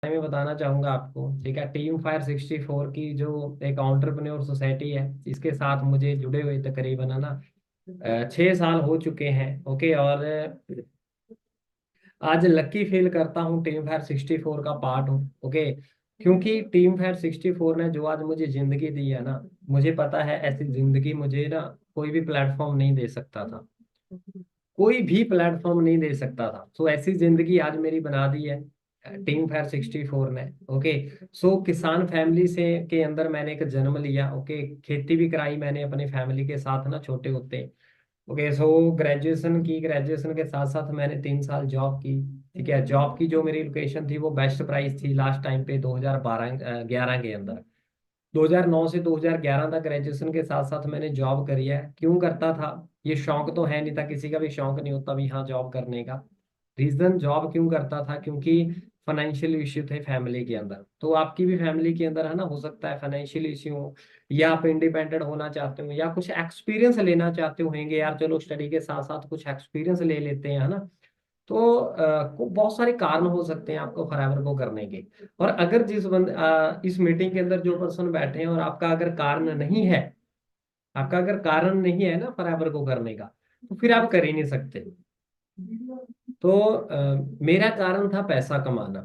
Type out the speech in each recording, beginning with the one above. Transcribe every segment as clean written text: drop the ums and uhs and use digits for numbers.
में बताना चाहूंगा आपको। ठीक है, टीम फायर 64 की जो एक एंटरप्रेन्योर सोसाइटी है, इसके साथ मुझे जुड़े हुए तकरीबन है ना 6 साल हो चुके हैं। ओके, और आज लकी फील करता हूँ टीम फायर 64 का पार्ट हूँ। ओके, क्योंकि टीम फायर 64 ने जो आज मुझे जिंदगी दी है ना, मुझे पता है ऐसी जिंदगी मुझे ना कोई भी प्लेटफॉर्म नहीं दे सकता था। कोई भी प्लेटफॉर्म नहीं दे सकता था। सो ऐसी जिंदगी आज मेरी बना दी है टीम फायर 64 ने। ओके, सो किसान फैमिली से के अंदर मैंने एक जन्म लिया। ओके, खेती भी कराई मैंने अपनी फैमिली के साथ ना छोटे होते। ओके, सो ग्रेजुएशन की, ग्रेजुएशन के साथ साथ मैंने 3 साल जॉब की। ठीक है, जॉब की जो मेरी लोकेशन थी वो बेस्ट प्राइस थी लास्ट टाइम पे 2012 11 के अंदर। 2009 से 2011 तक ग्रेजुएशन के साथ साथ मैंने जॉब करी है। क्यों करता था? ये शौक तो है नहीं था, किसी का भी शौक नहीं होता भी हाँ जॉब करने का। रीजन जॉब क्यों करता था? क्योंकि फाइनेंशियल इश्यू थे फैमिली के अंदर। तो आपकी भी फैमिली के अंदर है ना, हो सकता है फाइनेंशियल इश्यू हो, या आप इंडिपेंडेंट होना चाहते हो, या कुछ एक्सपीरियंस लेना चाहते होंगे, यार चलो स्टडी के साथ साथ कुछ एक्सपीरियंस ले लेते हैं, है ना। तो बहुत सारे कारण हो सकते हैं आपको फॉरएवर को करने के। और अगर इस मीटिंग के अंदर जो पर्सन बैठे हैं और आपका अगर कारण नहीं है, आपका अगर कारण नहीं है ना फॉरएवर को करने का, तो फिर आप कर ही नहीं सकते। तो मेरा कारण था पैसा कमाना,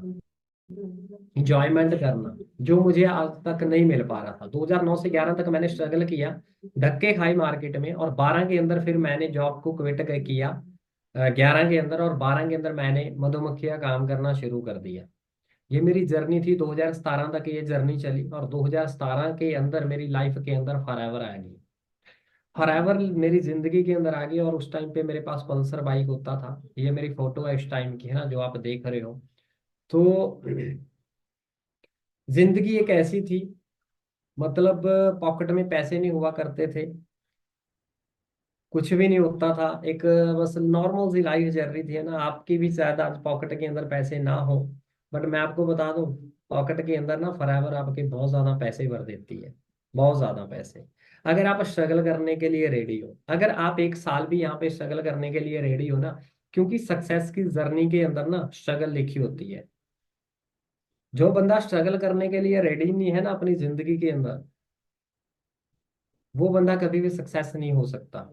इंजॉयमेंट करना, जो मुझे आज तक नहीं मिल पा रहा था। 2009 से 11 तक मैंने स्ट्रगल किया, धक्के खाए मार्केट में, और 12 के अंदर फिर मैंने जॉब को क्विट किया। 11 के अंदर और 12 के अंदर मैंने मधुमक्खियां काम करना शुरू कर दिया। ये मेरी जर्नी थी, 2017 तक ये जर्नी चली, और 2017 के अंदर मेरी लाइफ के अंदर फॉरएवर आ गई। फॉरएवर मेरी जिंदगी के अंदर आ गई, और उस टाइम पे मेरे पास पल्सर बाइक होता था। ये मेरी फोटो है इस टाइम की, है ना, जो आप देख रहे हो। तो जिंदगी एक ऐसी थी, मतलब पॉकेट में पैसे नहीं हुआ करते थे, कुछ भी नहीं होता था, एक बस नॉर्मल सी लाइफ चल रही थी, है ना। आपकी भी शायद आज पॉकेट के अंदर पैसे ना हो, बट मैं आपको बता दूं, पॉकेट के अंदर ना फॉरएवर आपके बहुत ज्यादा पैसे भर देती है, बहुत ज्यादा पैसे। अगर आप स्ट्रगल करने के लिए रेडी हो, अगर आप 1 साल भी यहाँ पे स्ट्रगल करने के लिए रेडी हो ना, क्योंकि सक्सेस की जर्नी के अंदर ना स्ट्रगल लिखी होती है। जो बंदा स्ट्रगल करने के लिए रेडी नहीं है ना अपनी जिंदगी के अंदर, वो बंदा कभी भी सक्सेस नहीं हो सकता।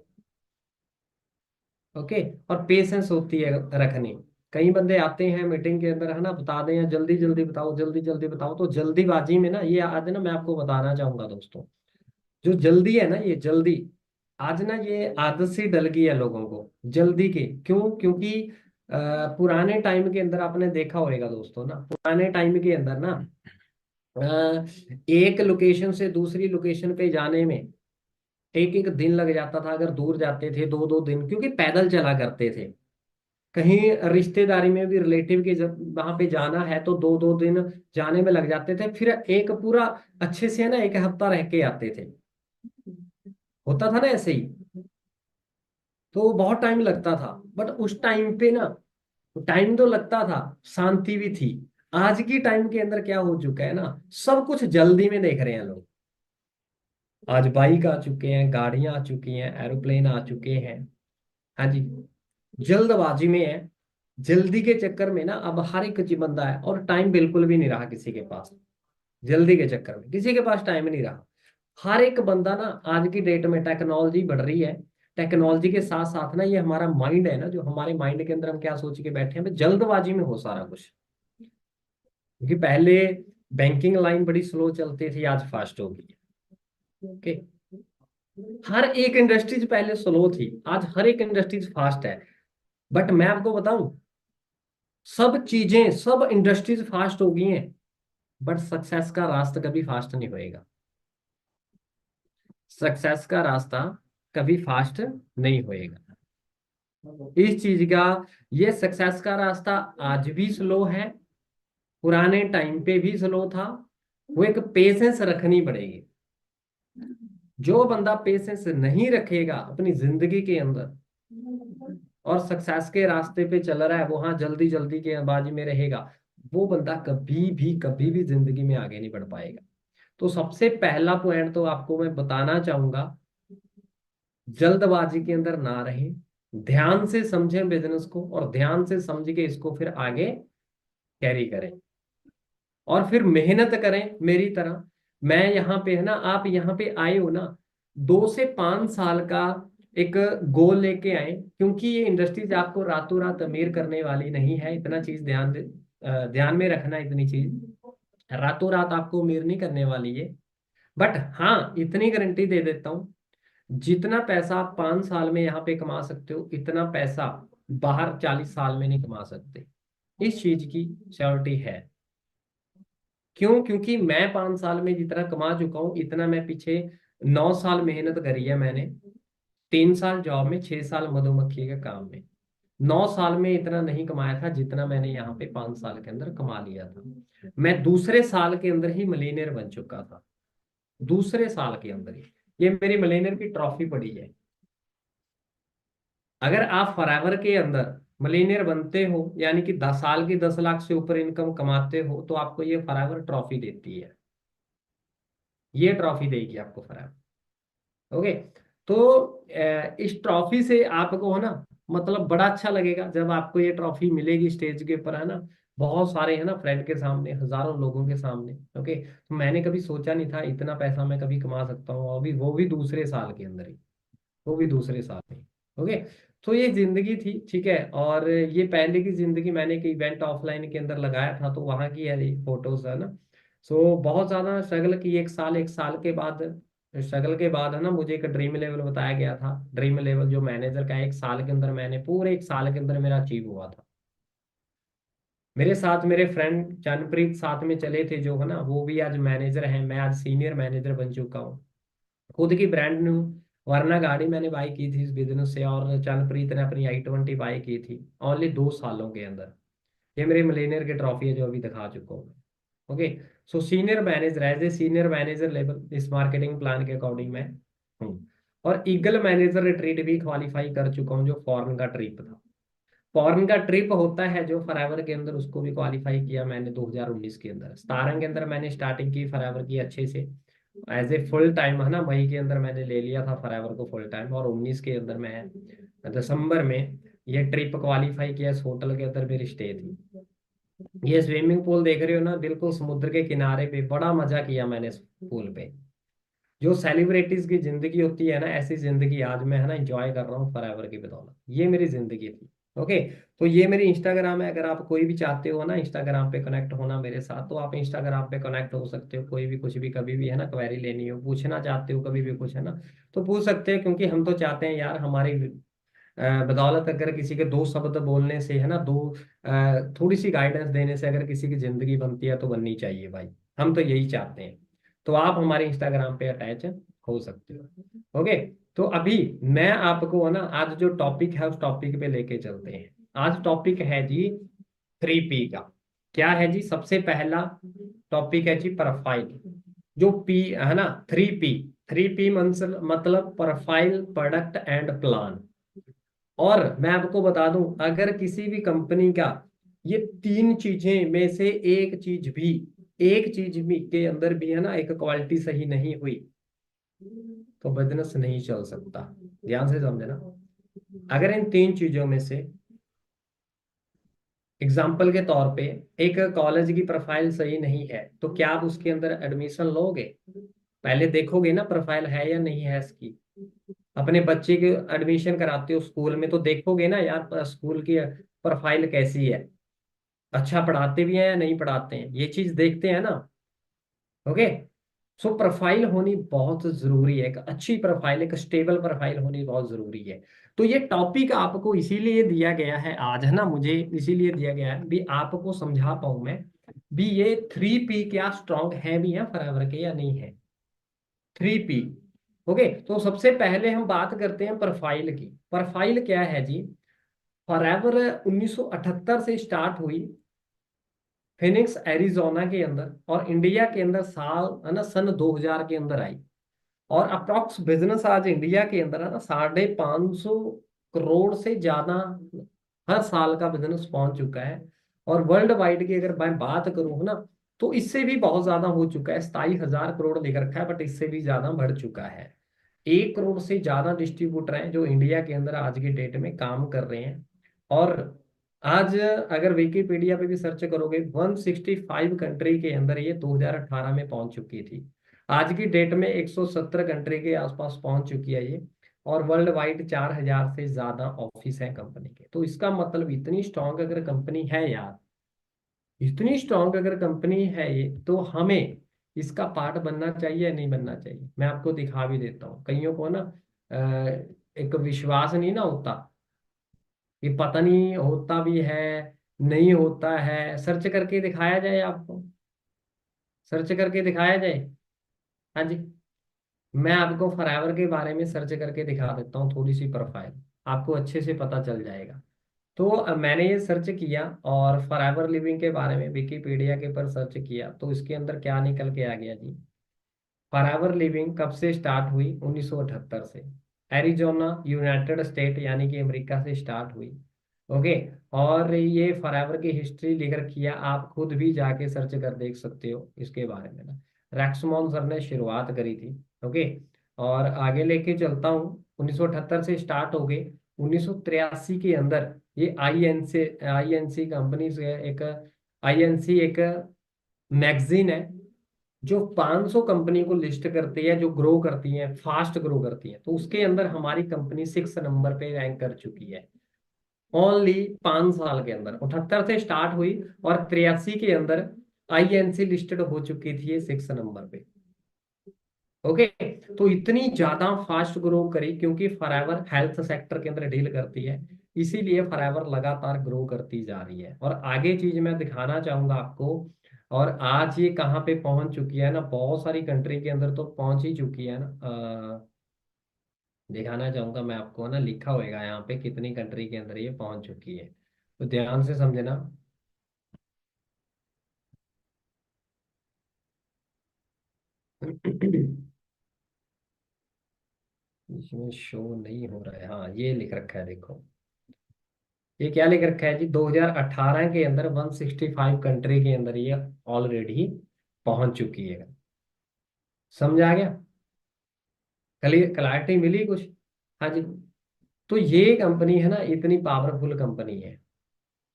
ओके, और पेशेंस होती है रखनी। कई बंदे आते हैं मीटिंग के अंदर, है ना, बता दें जल्दी जल्दी बताओ, जल्दी जल्दी बताओ, तो जल्दीबाजी में ना ये आज ना मैं आपको बताना चाहूंगा दोस्तों, जो जल्दी है ना, ये जल्दी आज ना ये आदत सी डल गई है लोगों को जल्दी के। क्यों? क्योंकि पुराने टाइम के अंदर आपने देखा होगा दोस्तों ना, पुराने टाइम के अंदर ना एक लोकेशन से दूसरी लोकेशन पे जाने में एक एक दिन लग जाता था। अगर दूर जाते थे 2 2 दिन, क्योंकि पैदल चला करते थे। कहीं रिश्तेदारी में भी रिलेटिव के जब वहां पे जाना है तो 2 2 दिन जाने में लग जाते थे, फिर एक पूरा अच्छे से ना 1 हफ्ता रह के आते थे। होता था ना ऐसे ही। तो बहुत टाइम लगता था, बट उस टाइम पे ना टाइम तो लगता था, शांति भी थी। आज की टाइम के अंदर क्या हो चुका है ना, सब कुछ जल्दी में देख रहे हैं लोग। आज बाइक आ चुके हैं, गाड़ियां आ चुकी हैं, एरोप्लेन आ चुके हैं। हाँ जी, जल्दबाजी में है। जल्दी के चक्कर में ना अब हर एक जी बंदा है, और टाइम बिल्कुल भी नहीं रहा किसी के पास। जल्दी के चक्कर में किसी के पास टाइम नहीं रहा। हर एक बंदा ना, आज की डेट में टेक्नोलॉजी बढ़ रही है, टेक्नोलॉजी के साथ साथ ना ये हमारा माइंड है ना, जो हमारे माइंड के अंदर हम क्या सोच के बैठे हैं, जल्दबाजी में हो सारा कुछ। क्योंकि पहले बैंकिंग लाइन बड़ी स्लो चलती थी, आज फास्ट हो गई है। ओके, हर एक इंडस्ट्रीज पहले स्लो थी, आज हर एक इंडस्ट्रीज फास्ट है। बट मैं आपको बताऊं, सब चीजें, सब इंडस्ट्रीज फास्ट हो गई हैं, बट सक्सेस का रास्ता कभी फास्ट नहीं होएगा। सक्सेस का रास्ता कभी फास्ट नहीं होएगा। इस चीज का, ये सक्सेस का रास्ता आज भी स्लो है, पुराने टाइम पे भी स्लो था। वो एक पेशेंस रखनी पड़ेगी। जो बंदा पेशेंस नहीं रखेगा अपनी जिंदगी के अंदर, और सक्सेस के रास्ते पे चल रहा है, वो हाँ जल्दी जल्दी के बाजी में रहेगा, वो बंदा कभी भी जिंदगी में आगे नहीं बढ़ पाएगा। तो सबसे पहला पॉइंट तो आपको मैं बताना चाहूंगा, जल्दबाजी के अंदर ना रहे, ध्यान से समझें बिजनेस को, और ध्यान से समझ के इसको फिर आगे कैरी करें। और फिर मेहनत करें मेरी तरह। मैं यहाँ पे है ना, आप यहाँ पे आए हो ना, 2 से 5 साल का एक गोल लेके आए, क्योंकि ये इंडस्ट्रीज आपको रातों रात अमीर करने वाली नहीं है। इतना चीज ध्यान में रखना, इतनी चीज रातों रात आपको अमीर नहीं करने वाली है। बट हाँ, इतनी गारंटी दे देता हूँ, जितना पैसा आप 5 साल में यहाँ पे कमा सकते हो, इतना पैसा बाहर 40 साल में नहीं कमा सकते। इस चीज की श्योरिटी है। क्यों? क्योंकि मैं 5 साल में जितना कमा चुका हूँ, इतना मैं पीछे 9 साल मेहनत करी है मैंने। 3 साल जॉब में, 6 साल मधुमक्खी के काम में। 9 साल में इतना नहीं कमाया था जितना मैंने यहाँ पे 5 साल के अंदर कमा लिया था। मैं दूसरे साल के अंदर ही मिलीनियर बन चुका था। दूसरे साल के अंदर ही। ये मेरी मिलीनियर की ट्रॉफी पड़ी है। अगर आप फॉरएवर के अंदर मिलीनियर बनते हो, यानी कि 10 साल की 10 लाख से ऊपर इनकम कमाते हो, तो आपको ये फॉरएवर ट्रॉफी देती है। ये ट्रॉफी देगी आपको फॉरएवर। ओके। तो इस ट्रॉफी से आपको है ना, मतलब बड़ा अच्छा लगेगा जब आपको ये ट्रॉफी मिलेगी स्टेज के ऊपर, है ना, बहुत सारे है ना फ्रेंड के सामने, हजारों लोगों के सामने। ओके। तो मैंने कभी सोचा नहीं था इतना पैसा मैं कभी कमा सकता हूँ, अभी वो भी दूसरे साल के अंदर ही। वो भी दूसरे साल में। ओके। तो ये जिंदगी थी, ठीक है। और ये पहले की जिंदगी मैंने एक इवेंट ऑफलाइन के अंदर लगाया था, तो वहां की है फोटोज, है ना। सो बहुत ज्यादा स्ट्रगल की, एक साल के बाद स्ट्रगल के बाद है ना, मुझे एक ड्रीम लेवल बताया गया था। ड्रीम लेवल जो मैनेजर का है, 1 साल के अंदर मैंने, पूरे 1 साल के अंदर मेरा अचीव हुआ था। मेरे साथ मेरे फ्रेंड चरणप्रीत साथ में चले थे जो, है ना, वो भी आज मैनेजर हैं, मैं आज सीनियर मैनेजर बन चुका हूँ। खुद की ब्रांड न्यू वरना गाड़ी मैंने बाई की थी इस बिजनेस से, और चरणप्रीत ने अपनी i20 बाई की थी ओनली 2 सालों के अंदर। ये मेरे मिलेनियर की ट्रॉफी है जो अभी दिखा चुका हूँ। Okay. So senior manager, as a senior manager level इस मार्केटिंग प्लान के अकॉर्डिंग मैं हूँ। और ईगल मैनेजर रिट्रीट भी क्वालिफाई कर चुका हूँ, जो फॉरेन का ट्रिप था। फॉरेन का ट्रिप होता है जो फॉरएवर के अंदर, उसको भी क्वालिफाई किया मैंने 2019 के अंदर। 17 के अंदर मैंने स्टार्टिंग की फॉरएवर की अच्छे से, एज ए फुल टाइम, है ना। मई के अंदर मैंने ले लिया था फॉरएवर को फुल टाइम, और 19 के अंदर मैं दिसंबर में ये ट्रिप क्वालिफाई किया। इस होटल के अंदर मेरी स्टे थी। ये स्विमिंग पूल देख रहे हो ना, बिल्कुल समुद्र के किनारे पे, बड़ा मजा किया मैंने इस पूल पे। जो सेलिब्रिटीज की जिंदगी होती है ना, ऐसी जिंदगी आज मैं, है ना, एंजॉय कर रहा हूँ फॉरएवर की बदौलत। ये मेरी जिंदगी थी। ओके। तो ये मेरी इंस्टाग्राम है, अगर आप कोई भी चाहते हो ना इंस्टाग्राम पे कनेक्ट होना मेरे साथ, तो आप इंस्टाग्राम पे कनेक्ट हो सकते हो। कोई भी कुछ भी कभी भी, है ना, क्वेरी लेनी हो, पूछना चाहते हो कभी भी कुछ, है ना, तो पूछ सकते हैं। क्योंकि हम तो चाहते हैं यार, हमारी बदौलत अगर किसी के 2 शब्द बोलने से, है ना, थोड़ी सी गाइडेंस देने से अगर किसी की जिंदगी बनती है, तो बननी चाहिए भाई। हम तो यही चाहते हैं। तो आप हमारे इंस्टाग्राम पे अटैच हो सकते हो। ओके। तो अभी मैं आपको, है ना, आज जो टॉपिक है उस टॉपिक पे लेके चलते हैं। आज टॉपिक है जी 3P का। क्या है जी? सबसे पहला टॉपिक है जी प्रोफाइल। जो पी है ना, 3P। 3P मतलब प्रोफाइल, प्रोडक्ट एंड प्लान। और मैं आपको बता दूं, अगर किसी भी कंपनी का ये 3 चीजें में से एक चीज भी के अंदर भी, है ना, एक क्वालिटी सही नहीं हुई, तो बिजनेस नहीं चल सकता। ध्यान से समझना। अगर इन 3 चीजों में से, एग्जाम्पल के तौर पे, एक कॉलेज की प्रोफाइल सही नहीं है, तो क्या आप उसके अंदर एडमिशन लोगे? पहले देखोगे ना प्रोफाइल है या नहीं है इसकी। अपने बच्चे के एडमिशन कराते हो स्कूल में, तो देखोगे ना यार स्कूल की प्रोफाइल कैसी है, अच्छा पढ़ाते भी हैं या नहीं पढ़ाते हैं, ये चीज देखते हैं ना। ओके। सो प्रोफाइल होनी बहुत जरूरी है। एक अच्छी प्रोफाइल, एक स्टेबल प्रोफाइल होनी बहुत जरूरी है। तो ये टॉपिक आपको इसीलिए दिया गया है आज, है ना, मुझे इसीलिए दिया गया है भी आपको समझा पाऊं मैं भी ये 3P क्या स्ट्रांग है भी है फॉरएवर के या नहीं है। 3P। ओके। तो सबसे पहले हम बात करते हैं प्रोफाइल की। प्रोफाइल क्या है जी? फॉरएवर 1978 से स्टार्ट हुई, फिनिक्स एरिजोना के अंदर, और इंडिया के अंदर साल, है ना, सन 2000 के अंदर आई। और अप्रॉक्स बिजनेस आज इंडिया के अंदर, है ना, 550 करोड़ से ज्यादा हर साल का बिजनेस पहुंच चुका है। और वर्ल्ड वाइड की अगर मैं बात करूँ, है ना, तो इससे भी बहुत ज्यादा हो चुका है। 27,000 करोड़ लिख रखा है, बट इससे भी ज्यादा बढ़ चुका है। 1 करोड़ से ज्यादा डिस्ट्रीब्यूटर हैं जो इंडिया के अंदर आज की डेट में काम कर रहे हैं। और आज अगर विकिपीडिया पे भी सर्च करोगे 165 कंट्री के अंदर ये 2018 में पहुंच चुकी थी। आज की डेट में 170 कंट्री के आसपास पहुंच चुकी है ये। और वर्ल्ड वाइड 4000 से ज्यादा ऑफिस है कंपनी के। तो इसका मतलब इतनी स्ट्रांग अगर कंपनी है यार, इतनी स्ट्रांग अगर कंपनी है ये, तो हमें इसका पार्ट बनना चाहिए या नहीं बनना चाहिए। मैं आपको दिखा भी देता हूँ। कईयों को ना एक विश्वास नहीं ना होता, ये पता नहीं होता भी है नहीं होता है। सर्च करके दिखाया जाए आपको, सर्च करके दिखाया जाए। हाँ जी, मैं आपको फॉरएवर के बारे में सर्च करके दिखा देता हूँ, थोड़ी सी प्रोफाइल आपको अच्छे से पता चल जाएगा। तो मैंने ये सर्च किया और फॉरएवर लिविंग के बारे में विकिपीडिया के पर सर्च किया, तो इसके अंदर क्या निकल के आ गया जी। फॉरएवर लिविंग कब से स्टार्ट हुई? 1978 से। एरिजोना यूनाइटेड स्टेट यानी कि अमेरिका से स्टार्ट हुई। ओके। और ये फॉरएवर की हिस्ट्री लिख रखी है, आप खुद भी जाके सर्च कर देख सकते हो इसके बारे में ना। रैक्समोन सर ने शुरुआत करी थी। ओके। और आगे लेके चलता हूँ, 1978 से स्टार्ट हो गए। 1983 के अंदर ये आईएनसी कंपनी से एक, आईएनसी एक मैगजीन है जो 500 कंपनी को लिस्ट करती है जो ग्रो करती है, फास्ट ग्रो करती है। तो उसके अंदर हमारी कंपनी 6 नंबर पे रैंक कर चुकी है, ओनली 5 साल के अंदर। 78 से स्टार्ट हुई और 83 के अंदर आईएनसी लिस्टेड हो चुकी थी ये 6 नंबर पे। ओके। तो इतनी ज्यादा फास्ट ग्रो करी क्योंकि फॉरएवर हेल्थ सेक्टर के अंदर डील करती है, इसीलिए फॉरएवर लगातार ग्रो करती जा रही है। और आगे चीज मैं दिखाना चाहूंगा आपको। और आज ये कहाँ पे पहुंच चुकी है ना, बहुत सारी कंट्री के अंदर तो पहुंच ही चुकी है ना। दिखाना चाहूंगा मैं आपको ना, लिखा होएगा यहाँ पे कितनी कंट्री के अंदर ये पहुंच चुकी है, तो ध्यान से समझना। इसमें शो नहीं हो रहा है, हाँ ये लिख रखा है देखो। ये क्या लिख रखा है जी, 2018 के अंदर 165 कंट्री के अंदर ये ऑलरेडी पहुंच चुकी है। समझ आ गया? क्लैरिटी मिली कुछ? हाँ जी। तो ये कंपनी है ना, इतनी पावरफुल कंपनी है।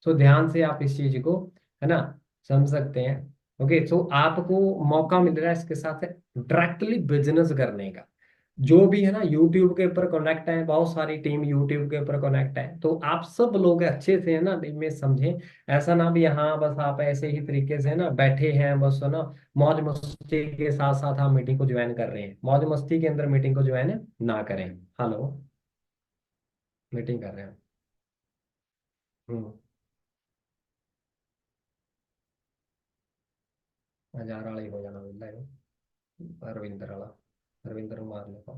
तो ध्यान से आप इस चीज को है ना समझ सकते हैं। ओके। तो आपको मौका मिल रहा है इसके साथ डायरेक्टली बिजनेस करने का। जो भी है ना यूट्यूब के ऊपर कनेक्ट है, बहुत सारी टीम यूट्यूब के ऊपर कनेक्ट है, तो आप सब लोग अच्छे से है ना में समझें। ऐसा ना भी हाँ बस आप ऐसे ही तरीके से है ना बैठे हैं बस है ना, मौज मस्ती के साथ साथ आप मीटिंग को ज्वाइन कर रहे हैं, मौज मस्ती के अंदर मीटिंग को ज्वाइन ना करें। हेलो, मीटिंग कर रहे हैं। हम्म। हजार वाला ही हो जाना मिलता है। रविंद्र वाला, रविंद्र कुमार लिखो।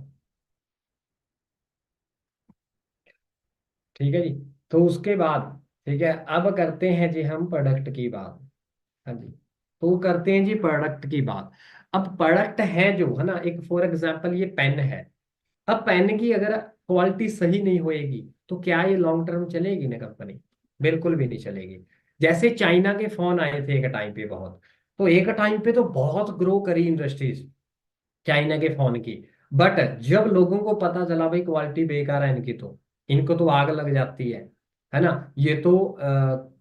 ठीक है जी। तो उसके बाद ठीक है, अब करते हैं जी हम प्रोडक्ट की बात। हाँ जी। तो करते हैं जी प्रोडक्ट की बात। अब प्रोडक्ट है जो है ना, एक फॉर एग्जांपल ये पेन है। अब पेन की अगर क्वालिटी सही नहीं होएगी तो क्या ये लॉन्ग टर्म चलेगी ना कंपनी? बिल्कुल भी नहीं चलेगी। जैसे चाइना के फोन आए थे एक टाइम पे बहुत, तो एक टाइम पे तो बहुत ग्रो करी इंडस्ट्रीज चाइना के फोन की। बट जब लोगों को पता चला भाई क्वालिटी बेकार है इनकी, तो इनको तो आग लग जाती है ना, ये तो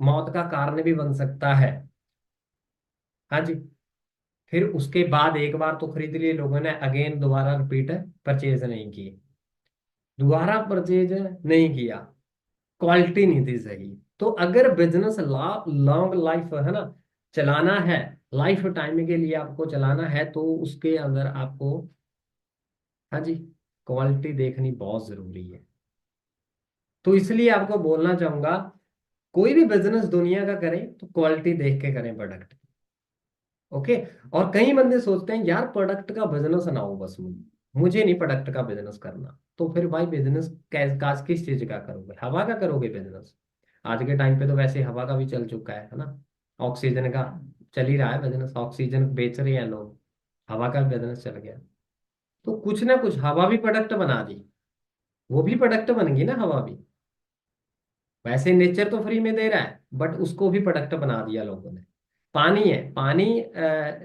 मौत का कारण भी बन सकता है। हाँ जी। फिर उसके बाद एक बार तो खरीद लिए लोगों ने, अगेन दोबारा रिपीट परचेज नहीं की, दोबारा परचेज नहीं किया, क्वालिटी नहीं थी सही। तो अगर बिजनेस लॉन्ग लाइफ है ना चलाना है, लाइफ टाइम के लिए आपको चलाना है, तो उसके अंदर आपको हाँ जी क्वालिटी देखनी बहुत जरूरी है। तो इसलिए आपको बोलना चाहूंगा, कोई भी बिजनेस दुनिया का करें तो क्वालिटी देख के करें प्रोडक्ट। ओके। और कई बंदे सोचते हैं यार प्रोडक्ट का बिजनेस ना हो बस, मुझे नहीं प्रोडक्ट का बिजनेस करना। तो फिर भाई बिजनेस कैस किस चीज का करोगे? हवा का करोगे बिजनेस? आज के टाइम पे तो वैसे हवा का भी चल चुका है ना, ऑक्सीजन का चल ही रहा है बिजनेस, ऑक्सीजन बेच रहे हैं लोग, हवा का बिजनेस चल गया। तो कुछ ना कुछ हवा भी प्रोडक्ट बना दी, वो भी प्रोडक्ट बन गई ना हवा भी। वैसे नेचर तो फ्री में दे रहा है बट उसको भी प्रोडक्ट बना दिया लोगों ने। पानी है, पानी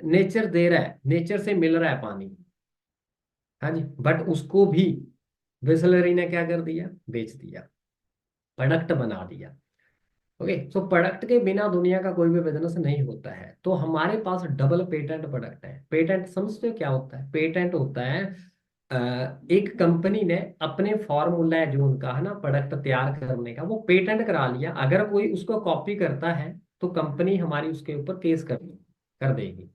नेचर दे रहा है, नेचर से मिल रहा है पानी। हाँ जी। बट उसको भी बिसलरी ने क्या कर दिया? बेच दिया, प्रोडक्ट बना दिया। ओके, सो प्रोडक्ट के बिना दुनिया का कोई भी बिजनेस नहीं होता है। तो हमारे पास डबल पेटेंट प्रोडक्ट है। पेटेंट समझते हो क्या होता है? पेटेंट होता है अ, एक कंपनी ने अपने फॉर्मूला है जो उनका है ना प्रोडक्ट तैयार करने का, वो पेटेंट करा लिया। अगर कोई उसको कॉपी करता है तो कंपनी हमारी उसके ऊपर केस कर देगी।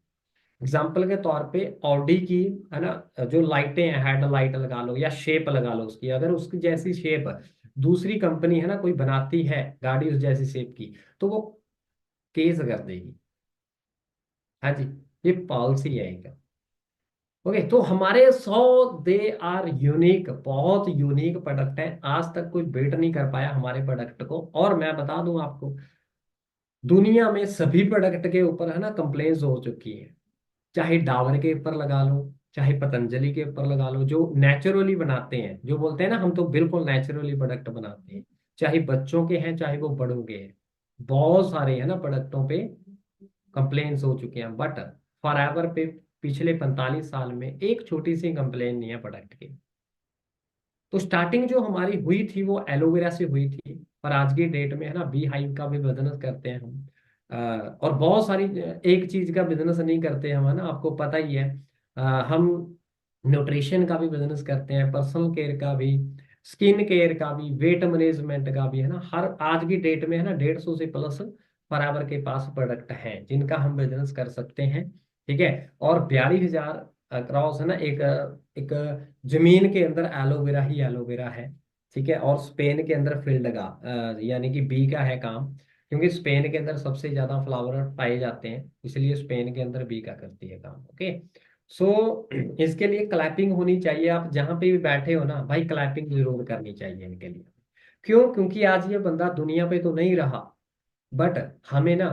एग्जाम्पल के तौर पे ऑडी की है ना जो लाइटें हैं, हेड लाइट लगा लो या शेप लगा लो उसकी, अगर उसकी जैसी शेप दूसरी कंपनी है ना कोई बनाती है गाड़ी उस जैसी शेप की, तो वो केस कर देगी। हाँ जी, ये पॉलिसी है एक। ओके, तो हमारे 100 दे आर यूनिक, बहुत यूनिक प्रोडक्ट है। आज तक कोई बेट नहीं कर पाया हमारे प्रोडक्ट को। और मैं बता दूं आपको, दुनिया में सभी प्रोडक्ट के ऊपर है ना कंप्लेंट्स हो चुकी है। चाहे डाबर के ऊपर लगा लो, चाहे पतंजलि के ऊपर लगा लो, जो नेचुरली बनाते हैं, जो बोलते हैं ना हम तो बिल्कुल नेचुरली प्रोडक्ट बनाते हैं, चाहे बच्चों के हैं चाहे वो बड़ों के हैं, बहुत सारे है ना प्रोडक्टों पे कंप्लेन्स हो चुके हैं। बट फॉरएवर पे पिछले 45 साल में एक छोटी सी कंप्लेन नहीं है प्रोडक्ट की। तो स्टार्टिंग जो हमारी हुई थी वो एलोवेरा से हुई थी, पर आज की डेट में है ना बी हाइव का भी बिजनेस करते हैं हम। और बहुत सारी एक चीज का बिजनेस नहीं करते हम, है ना, आपको पता ही है। हम न्यूट्रिशन का भी बिजनेस करते हैं, पर्सनल केयर का भी, स्किन केयर का भी, वेट मैनेजमेंट का भी, है ना। हर आज की डेट में है ना 150 से प्लस बराबर के पास प्रोडक्ट हैं जिनका हम बिजनेस कर सकते हैं। ठीक है। और 42,000 क्रॉस है ना एक जमीन के अंदर एलोवेरा ही एलोवेरा है। ठीक है। और स्पेन के अंदर फील्ड का यानी कि बी का है काम, क्योंकि स्पेन के अंदर सबसे ज्यादा फ्लावर पाए जाते हैं, इसलिए स्पेन के अंदर बी का करती है काम। ओके, सो इसके लिए क्लैपिंग होनी चाहिए। आप जहां पे भी बैठे हो ना भाई, क्लैपिंग जरूर करनी चाहिए इनके लिए। क्यों? क्योंकि आज ये बंदा दुनिया पे तो नहीं रहा, बट हमें ना,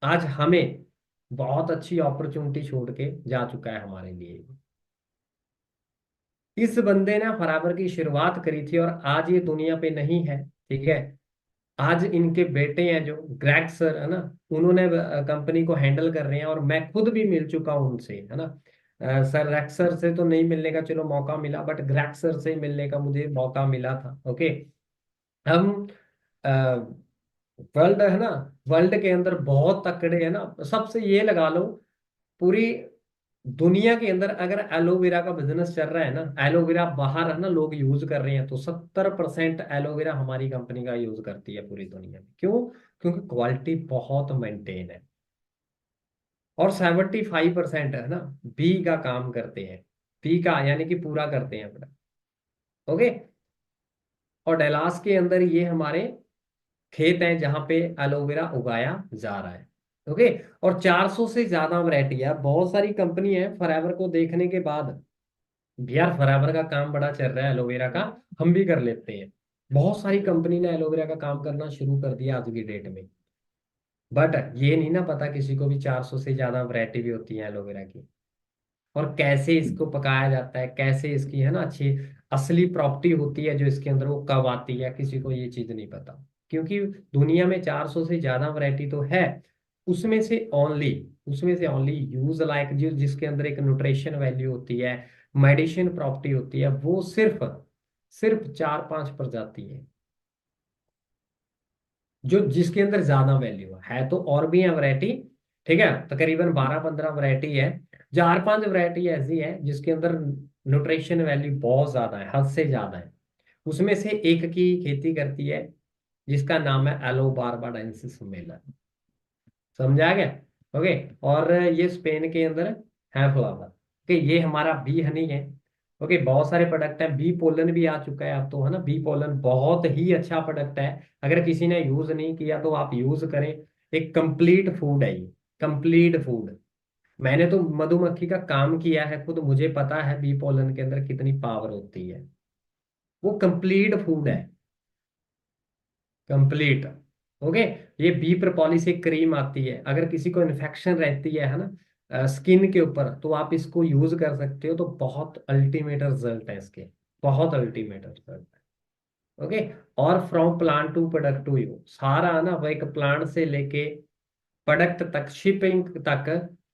आज हमें बहुत अच्छी अपॉर्चुनिटी छोड़ के जा चुका है हमारे लिए। इस बंदे ने बराबर की शुरुआत करी थी और आज ये दुनिया पे नहीं है। ठीक है। आज इनके बेटे हैं जो ग्रैग सर है ना, उन्होंने कंपनी को हैंडल कर रहे हैं, और मैं खुद भी मिल चुका हूं उनसे, है ना। सर रैक्स सर से तो नहीं मिलने का चलो मौका मिला, बट ग्रैग सर से मिलने का मुझे मौका मिला था। ओके। हम वर्ल्ड है ना, वर्ल्ड के अंदर बहुत तकड़े है ना, सबसे ये लगा लो, पूरी दुनिया के अंदर अगर एलोवेरा का बिजनेस चल रहा है ना, एलोवेरा बाहर है ना लोग यूज कर रहे हैं, तो 70% एलोवेरा हमारी कंपनी का यूज करती है पूरी दुनिया में। क्यों? क्योंकि क्वालिटी बहुत मेंटेन है। और 75% है ना बी का काम करते हैं, बी का यानी कि पूरा करते हैं अपना। ओके। और डेलास के अंदर ये हमारे खेत हैं जहां पे एलोवेरा उगाया जा रहा है। ओके। और 400 से ज्यादा वैरायटी है, बहुत सारी कंपनी है। फॉरएवर को देखने के बाद भी यार फॉरएवर का काम बड़ा चल रहा है एलोवेरा का, हम भी कर लेते हैं। बहुत सारी कंपनी ने एलोवेरा का काम करना शुरू कर दिया आज की डेट में। बट ये नहीं ना पता किसी को भी 400 से ज्यादा वैरायटी भी होती है एलोवेरा की, और कैसे इसको पकाया जाता है, कैसे इसकी है ना अच्छी असली प्रॉपर्टी होती है जो इसके अंदर, वो कब आती है, किसी को ये चीज नहीं पता। क्योंकि दुनिया में 400 से ज्यादा वैरायटी तो है, उसमें से ओनली यूज लाइक जो जिसके अंदर एक न्यूट्रिशन वैल्यू होती है, मेडिसिन प्रॉपर्टी होती है, वो सिर्फ सिर्फ 4-5 प्रजाति है जो जिसके अंदर ज्यादा वैल्यू है तो और भी है वैरायटी। ठीक है। तकरीबन 12-15 वैरायटी है। 4-5 वैरायटी ऐसी है जिसके अंदर न्यूट्रिशन वैल्यू बहुत ज्यादा है, हद से ज्यादा है। उसमें से एक की खेती करती है जिसका नाम है एलो बारबाडेंसिस मेलन। समझा गया? ओके। और ये स्पेन के अंदर है फ्लावर। ओके, ये हमारा बी हनी है। ओके, बहुत सारे प्रोडक्ट हैं। बी पोलन भी आ चुका है अब तो, है ना। बी पोलन बहुत ही अच्छा प्रोडक्ट है, अगर किसी ने यूज नहीं किया तो आप यूज करें। एक कंप्लीट फूड है ये, कंप्लीट फूड। मैंने तो मधुमक्खी का काम किया है खुद, मुझे पता है बी पोलन के अंदर कितनी पावर होती है। वो कंप्लीट फूड है, कंप्लीट। ओके। ये बी प्रोपोलिस एक क्रीम आती है, अगर किसी को इन्फेक्शन रहती है ना स्किन के ऊपर, तो आप इसको यूज कर सकते हो, तो बहुत अल्टीमेट रिजल्ट है इसके, बहुत अल्टीमेट रिजल्ट है। ओके। और from plant to product to you, सारा ना वो एक प्लांट से लेके प्रोडक्ट तक, शिपिंग तक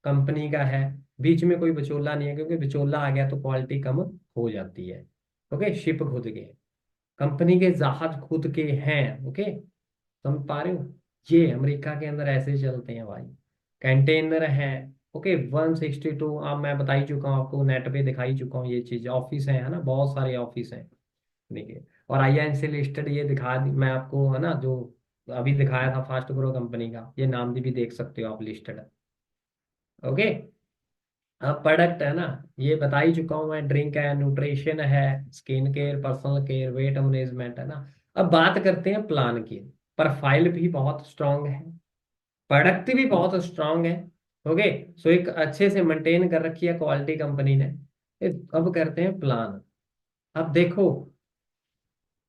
कंपनी का है। बीच में कोई बिचौला नहीं है, क्योंकि बिचौला आ गया तो क्वालिटी कम हो जाती है। ओके, शिप खुद के, कंपनी के जहाज खुद के हैं। ओके। समझ पा रहे हो? ये अमेरिका के अंदर ऐसे चलते हैं भाई, कंटेनर है। ओके 162, अब मैं बता ही चुका हूँ आपको, नेट पे दिखा ही चुका हूँ ये चीज। ऑफिस है ना, बहुत सारे ऑफिस हैं। देखिए, और IIN से लिस्टेड ये मैं आपको, है ना, जो अभी दिखाया था फास्ट ग्रो कंपनी का, ये नाम भी देख सकते हो आप, लिस्टेड है। ओके, अब प्रोडक्ट है ना, ये बता ही चुका हूँ मैं, ड्रिंक है, न्यूट्रिशन है, skin care, personal care, weight management, है ना। अब बात करते हैं प्लान की। प्रोफाइल भी बहुत स्ट्रांग है, प्रोडक्ट भी बहुत स्ट्रांग है। ओके, सो एक अच्छे से मेंटेन कर रखी है क्वालिटी कंपनी ने। अब करते हैं प्लान। अब देखो,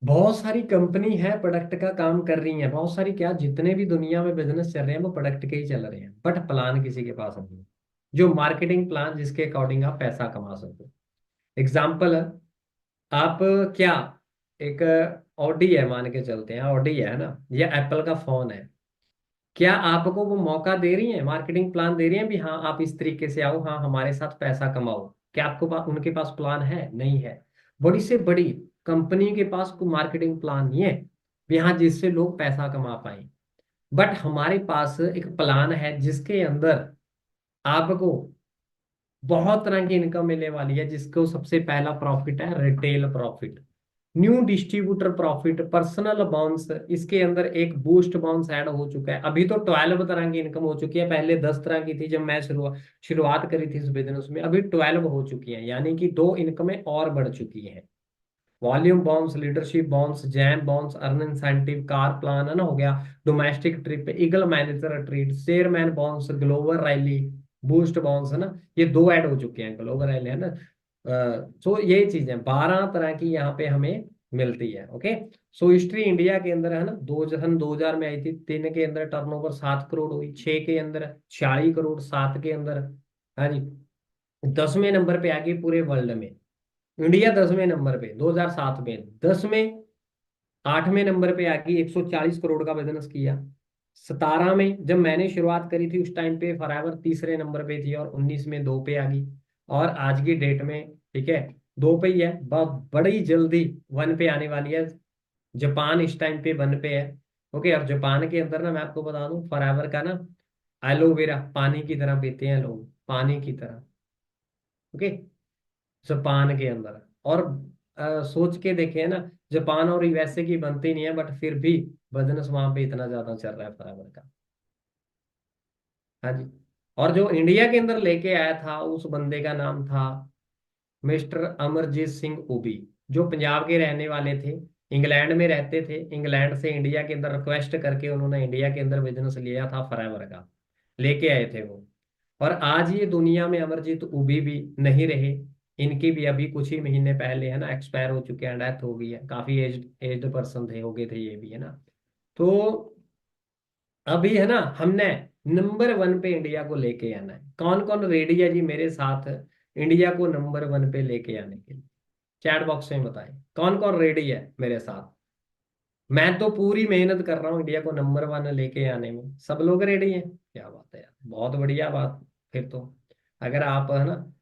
बहुत सारी कंपनी है प्रोडक्ट का काम कर रही है, बहुत सारी, क्या जितने भी दुनिया में बिजनेस चल रहे हैं वो प्रोडक्ट के ही चल रहे हैं, बट प्लान किसी के पास नहीं है। जो मार्केटिंग प्लान जिसके अकॉर्डिंग आप पैसा कमा सको। एग्जाम्पल, आप क्या, एक ऑडी है, मान के चलते हैं ऑडी है ना, या एप्पल का फोन है, क्या आपको वो मौका दे रही है, मार्केटिंग प्लान दे रही है भी हाँ आप इस तरीके से आओ, हाँ हमारे साथ पैसा कमाओ? क्या आपको पास, उनके पास प्लान है? नहीं है। बड़ी से बड़ी कंपनी के पास कोई मार्केटिंग प्लान नहीं है भी हाँ जिससे लोग पैसा कमा पाए। बट हमारे पास एक प्लान है जिसके अंदर आपको बहुत तरह की इनकम मिलने वाली है, जिसको सबसे पहला प्रॉफिट है retail profit, new distributor profit, personal bounce. इसके अंदर एक बूस्ट बाउंस ऐड हो चुका है। अभी तो 12 तरह की इनकम हो चुकी है, पहले 10 तरह की थी जब मैं शुरुआत करी थी इस बिजनेस में, अभी 12 हो चुकी है, यानी कि दो इनकमें और बढ़ चुकी हैं। Volume bounce, leadership bounce, jam bounce, earn incentive, car plan, है ना, हो गया, domestic trip, eagle manager treat, Sherman bounce, global rally, boost bounce, है ना, ये दो ऐड हो चुके हैं, ग्लोबल रैली, है ना। सो ये चीजें 12 तरह की यहाँ पे हमें मिलती है। ओके, सो हिस्ट्री इंडिया के अंदर, है ना, 2000 में आई थी, 3 के अंदर टर्नओवर 7 करोड़ हुई, 6 के अंदर 46 करोड़, 7 के अंदर, हाँ जी, 10वें नंबर पे आ गई पूरे वर्ल्ड में। इंडिया 10वें नंबर पे 2007 में, 10 में, 8वें नंबर पे आ गई, 140 करोड़ का बिजनेस किया। 17 में जब मैंने शुरुआत करी थी उस टाइम पे फॉरएवर तीसरे नंबर पे थी, और 19 में 2 पे आ गई, और आज की डेट में, ठीक है, 2 पे ही है, बड़ी जल्दी 1 पे आने वाली है। जापान इस टाइम पे 1 पे है। ओके, और जापान के अंदर ना, मैं आपको बता दूं, फॉरएवर का ना, एलोवेरा पानी की तरह पीते हैं लोग, पानी की तरह। ओके, जापान के अंदर, और सोच के देखे ना, जापान और यूएसए की बनती नहीं है, बट फिर भी बिजनेस वहां पे इतना ज्यादा चल रहा है बराबर का। हाँ जी, और जो इंडिया के अंदर लेके आया था उस बंदे का नाम था मिस्टर अमरजीत सिंह उबी, जो पंजाब के रहने वाले थे, इंग्लैंड में रहते थे, इंग्लैंड से इंडिया के अंदर रिक्वेस्ट करके उन्होंने इंडिया के अंदर बिजनेस लिया था फॉरएवर का, लेके आए थे वो। और आज ये दुनिया में अमरजीत उभी भी नहीं रहे, इनकी भी अभी कुछ ही महीने पहले, है ना, एक्सपायर हो चुके हैं, डेथ हो गई है, काफी एज्ड पर्सन थे, हो गए थे ये भी, है ना। तो अभी, है ना, हमने नंबर 1 पे इंडिया को लेके आना है। कौन कौन रेडी है जी मेरे साथ इंडिया को नंबर 1 पे लेके आने के लिए? चैट बॉक्स में बताएं कौन कौन रेडी है मेरे साथ। मैं तो पूरी मेहनत कर रहा हूँ इंडिया को नंबर 1 लेके आने में, सब लोग रेडी हैं? क्या बात है यार, बहुत बढ़िया बात। फिर तो अगर आप, है ना,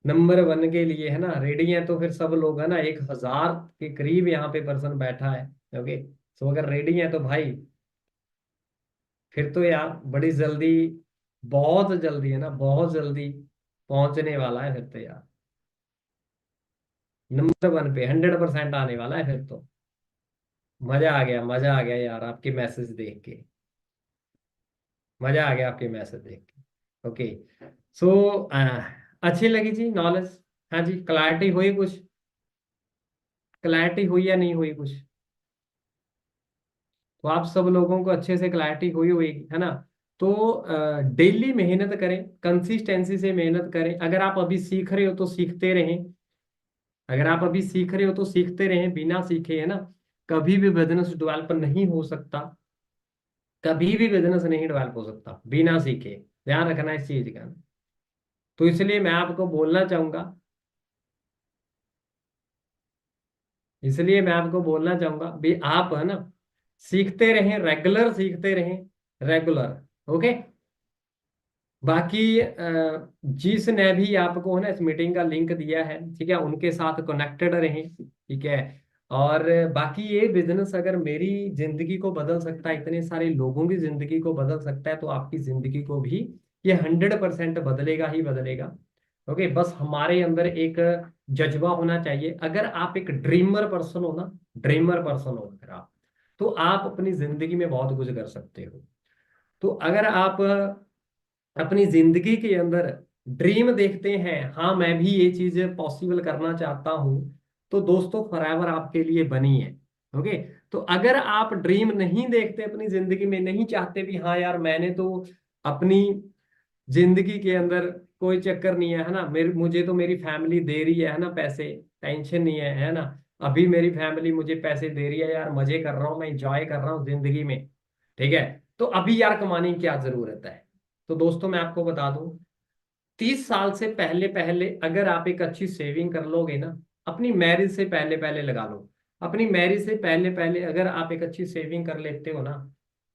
नंबर 1 के लिए, है ना, रेडी हैं, तो फिर सब लोग, है ना, 1000 के करीब यहाँ पे पर्सन बैठा है। ओके, तो अगर रेडी हैं तो भाई, फिर तो यार बड़ी जल्दी, बहुत जल्दी, है ना, बहुत जल्दी पहुंचने वाला है फिर तो यार, नंबर 1 पे 100% आने वाला है फिर तो। मजा आ गया, मजा आ गया यार आपके मैसेज देख के, मजा आ गया आपके मैसेज देख के। ओके, सो अच्छी लगी जी नॉलेज? हाँ जी, क्लैरिटी हुई कुछ? क्लैरिटी हुई या नहीं हुई कुछ? तो आप सब लोगों को अच्छे से क्लैरिटी हुई होगी, है ना। तो डेली मेहनत करें, कंसिस्टेंसी से मेहनत करें। अगर आप अभी सीख रहे हो तो सीखते रहें, अगर आप अभी सीख रहे हो तो सीखते रहें, बिना सीखे, है ना, कभी भी बिजनेस डेवलप नहीं हो सकता, कभी भी बिजनेस नहीं डेवलप हो सकता बिना सीखे, ध्यान रखना इस चीज का। तो इसलिए मैं आपको बोलना चाहूंगा, इसलिए मैं आपको बोलना चाहूंगा भी आप, है ना, सीखते रहें, रेगुलर सीखते रहें, रेगुलर। ओके, बाकी जिसने भी आपको, है ना, इस मीटिंग का लिंक दिया है, ठीक है, उनके साथ कनेक्टेड रहें, ठीक है। और बाकी ये बिजनेस अगर मेरी जिंदगी को बदल सकता है, इतने सारे लोगों की जिंदगी को बदल सकता है, तो आपकी जिंदगी को भी ये 100% बदलेगा ही बदलेगा। ओके, बस हमारे अंदर एक जज्बा होना चाहिए। अगर आप एक ड्रीमर पर्सन हो ना, ड्रीमर पर्सन हो अगर आप, तो आप अपनी जिंदगी में बहुत कुछ कर सकते हो। तो अगर आप अपनी जिंदगी के अंदर ड्रीम देखते हैं, हाँ मैं भी ये चीज पॉसिबल करना चाहता हूँ, तो दोस्तों फॉरएवर आपके लिए बनी है। ओके, तो अगर आप ड्रीम नहीं देखते अपनी जिंदगी में, नहीं चाहते भी हाँ यार मैंने तो अपनी जिंदगी के अंदर कोई चक्कर नहीं है ना, मेरे मुझे तो मेरी फैमिली दे रही है ना पैसे, टेंशन नहीं है ना, अभी मेरी फैमिली मुझे पैसे दे रही है यार, मजे कर रहा हूँ, मैं इंजॉय कर रहा हूँ जिंदगी में, ठीक है, तो अभी यार कमाने की क्या जरूरत है। तो दोस्तों मैं आपको बता दूं, 30 साल से पहले पहले अगर आप एक अच्छी सेविंग कर लोगे ना, अपनी मैरिज से पहले पहले लगा लो, अपनी मैरिज से पहले पहले अगर आप एक अच्छी सेविंग कर लेते हो ना,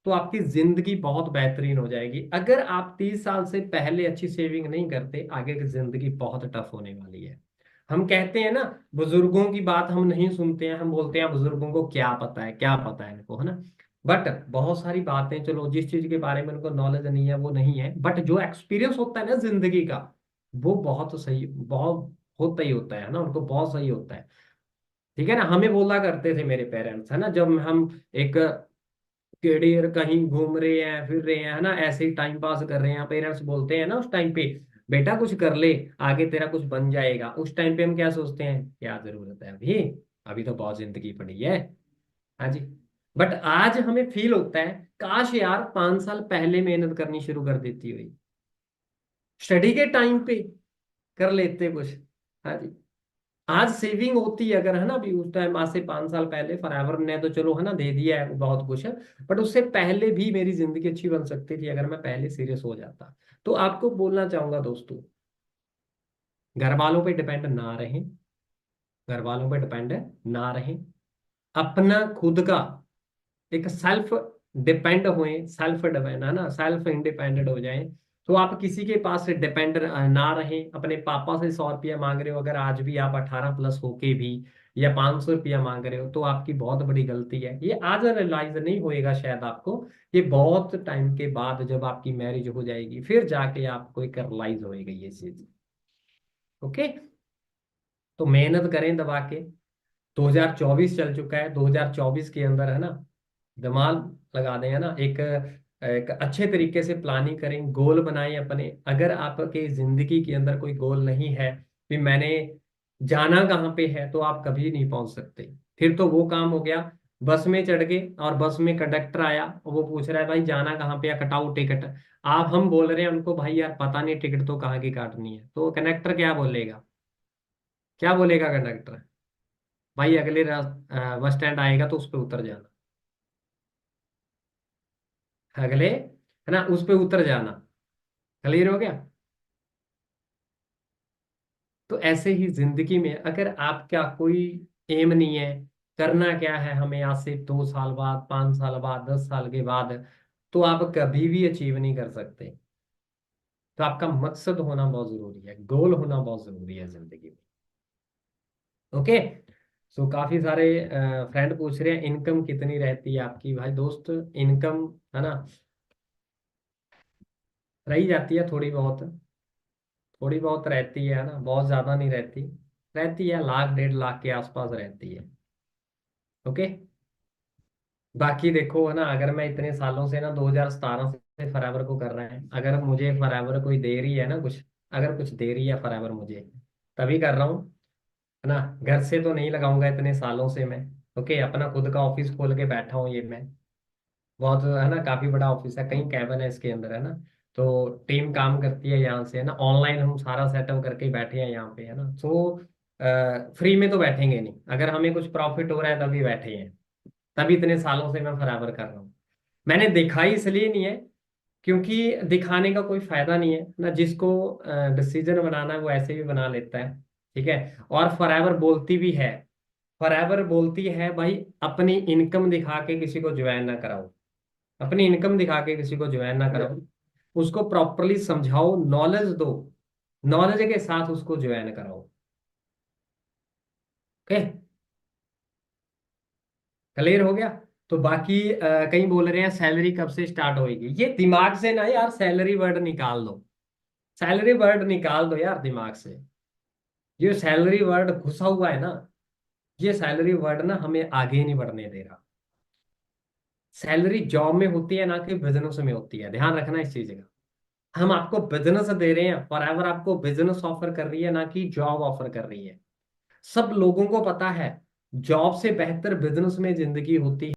तो आपकी जिंदगी बहुत बेहतरीन हो जाएगी। अगर आप 30 साल से पहले अच्छी सेविंग नहीं करते, आगे की जिंदगी बहुत टफ होने वाली है। हम कहते हैं ना, बुजुर्गों की बात हम नहीं सुनते हैं, हम बोलते हैं बुजुर्गों को क्या पता है, क्या पता है इनको, है ना। बट बहुत सारी बातें, चलो जिस चीज के बारे में उनको नॉलेज नहीं है वो नहीं है, बट जो एक्सपीरियंस होता है ना जिंदगी का, वो बहुत सही, बहुत होता ही होता है ना, उनको बहुत सही होता है। ठीक है ना, हमें बोला करते थे मेरे पेरेंट्स, है ना, जब हम एक कैरियर कहीं घूम रहे हैं फिर रहे हैं, है ना, ऐसे ही टाइम पास कर रहे हैं, पेरेंट्स बोलते हैं ना उस टाइम पे, बेटा कुछ कर ले, आगे तेरा कुछ बन जाएगा, उस टाइम पे हम क्या सोचते हैं, क्या जरूरत है अभी, अभी तो बहुत जिंदगी पड़ी है। हाँ जी। बट आज हमें फील होता है, काश यार 5 साल पहले मेहनत करनी शुरू कर देती हुई, स्टडी के टाइम पे कर लेते कुछ। हाँ जी। आज सेविंग होती है अगर, है ना, अभी उस टाइम आज से 5 साल पहले फॉरएवर ने तो चलो है ना दे दिया है बहुत कुछ है, बट उससे पहले भी मेरी जिंदगी अच्छी बन सकती थी अगर मैं पहले सीरियस हो जाता। तो आपको बोलना चाहूंगा दोस्तों, घर वालों पे डिपेंड ना रहें, घर वालों पे डिपेंड ना रहें, अपना खुद का एक सेल्फ डिपेंड हुए, सेल्फ डिपेंड, है ना, सेल्फ इंडिपेंडेंट हो जाएं। तो आप किसी के पास डिपेंड ना रहें। अपने पापा से 100 रुपया मांग रहे हो अगर आज भी आप 18+ होके भी, या 500 रुपया मांग रहे हो, तो आपकी बहुत बड़ी गलती है। ये आज रियलाइज नहीं होएगा शायद आपको, ये बहुत टाइम के बाद जब आपकी मैरिज हो जाएगी फिर जाके आपको एक रियलाइज होएगा ये चीज। ओके, तो मेहनत करें दबा के। 2024 चल चुका है, 2024 के अंदर, है ना, दिमाग लगा दें, है ना, एक एक अच्छे तरीके से प्लानिंग करें, गोल बनाएं अपने। अगर आपके जिंदगी के अंदर कोई गोल नहीं है कि मैंने जाना कहाँ पे है, तो आप कभी नहीं पहुंच सकते। फिर तो वो काम हो गया, बस में चढ़ गए और बस में कंडक्टर आया और वो पूछ रहा है भाई जाना कहाँ पे है, कटाओ टिकट। आप हम बोल रहे हैं उनको भाई यार पता नहीं टिकट तो कहाँ की काटनी है, तो कंडक्टर क्या बोलेगा, क्या बोलेगा कंडक्टर, भाई अगले बस स्टैंड आएगा तो उस पर उतर जाना, अगले, है ना, उस पे उतर जाना। क्लियर हो गया। तो ऐसे ही जिंदगी में अगर आपका कोई एम नहीं है, करना क्या है हमें आज से 2 साल बाद, 5 साल बाद, 10 साल के बाद, तो आप कभी भी अचीव नहीं कर सकते। तो आपका मकसद होना बहुत जरूरी है, गोल होना बहुत जरूरी है जिंदगी में। ओके। सो काफी सारे फ्रेंड पूछ रहे हैं इनकम कितनी रहती है आपकी। भाई दोस्त, इनकम, है ना, रही जाती है थोड़ी बहुत, थोड़ी बहुत रहती है ना, बहुत ज्यादा नहीं रहती, रहती है 1 लाख 1.5 लाख के आसपास रहती है। ओके। बाकी देखो, है ना, अगर मैं इतने सालों से ना 2017 से फॉरएवर को कर रहा है, अगर मुझे फॉरएवर कोई दे रही है ना कुछ, अगर कुछ दे रही है फॉरएवर मुझे, तभी कर रहा हूँ, है ना। घर से तो नहीं लगाऊंगा इतने सालों से मैं। ओके, अपना खुद का ऑफिस खोल के बैठा हूँ ये मैं, बहुत, है ना, काफी बड़ा ऑफिस है, कई कैबिन है इसके अंदर, है ना। तो टीम काम करती है यहाँ से, है ना, ऑनलाइन हम सारा सेटअप करके बैठे हैं यहाँ पे, है ना। सो फ्री में तो बैठेंगे नहीं, अगर हमें कुछ प्रॉफिट हो रहा है तभी बैठे हैं, तभी इतने सालों से मैं बराबर कर रहा हूँ। मैंने दिखाई इसलिए नहीं है, क्योंकि दिखाने का कोई फायदा नहीं है ना, जिसको डिसीजन बनाना है वो ऐसे भी बना लेता है। ठीक है, और फॉरएवर बोलती भी है, फॉरएवर बोलती है भाई अपनी इनकम दिखा के किसी को ज्वाइन ना कराओ, अपनी इनकम दिखा के किसी को ज्वाइन ना कराओ, उसको प्रॉपरली समझाओ, नॉलेज दो, नॉलेज के साथ उसको ज्वाइन कराओ। ओके। क्लियर हो गया। तो बाकी कई बोल रहे हैं सैलरी कब से स्टार्ट होएगी, ये दिमाग से ना यार सैलरी वर्ड निकाल दो, सैलरी वर्ड निकाल दो यार दिमाग से। ये सैलरी वर्ड घुसा हुआ है ना, ये सैलरी वर्ड ना हमें आगे नहीं बढ़ने दे रहा। सैलरी जॉब में होती है ना कि बिजनेस में होती है, ध्यान रखना इस चीज का। हम आपको बिजनेस दे रहे हैं, फॉरएवर आपको बिजनेस ऑफर कर रही है ना कि जॉब ऑफर कर रही है। सब लोगों को पता है जॉब से बेहतर बिजनेस में जिंदगी होती है।